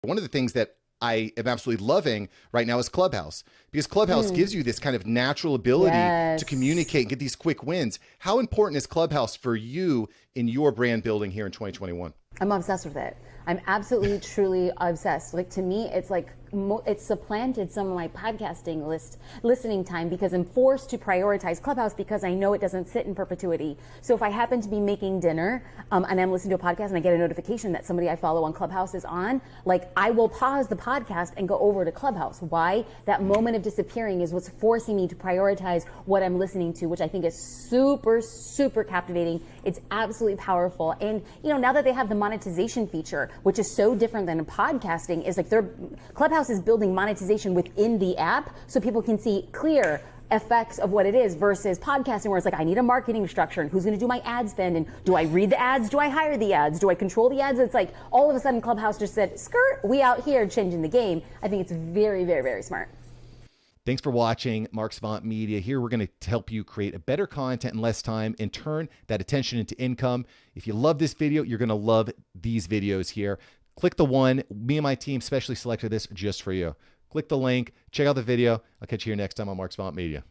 One of the things that I am absolutely loving right now is Clubhouse, because Clubhouse gives you this kind of natural ability to communicate and get these quick wins. How important is Clubhouse for you in your brand building here in 2021? I'm obsessed with it. I'm absolutely, truly obsessed. Like, to me, it's like, it's supplanted some of my podcasting listening time, because I'm forced to prioritize Clubhouse because I know it doesn't sit in perpetuity. So if I happen to be making dinner and I'm listening to a podcast and I get a notification that somebody I follow on Clubhouse is on, like, I will pause the podcast and go over to Clubhouse. Why? That moment of disappearing is what's forcing me to prioritize what I'm listening to, which I think is super, super captivating. It's absolutely powerful. And, you know, now that they have the monetization feature, which is so different than in podcasting, is like Clubhouse is building monetization within the app so people can see clear effects of what it is, versus podcasting where it's like, I need a marketing structure and who's going to do my ad spend, and do I read the ads? Do I hire the ads? Do I control the ads? It's like all of a sudden Clubhouse just said, skirt, we out here changing the game. I think it's very, very, very smart. Thanks for watching Mark Savant Media. Here we're going to help you create a better content in less time and turn that attention into income. If you love this video, you're going to love these videos here. Click the one. Me and my team specially selected this just for you. Click the link. Check out the video. I'll catch you here next time on Mark Savant Media.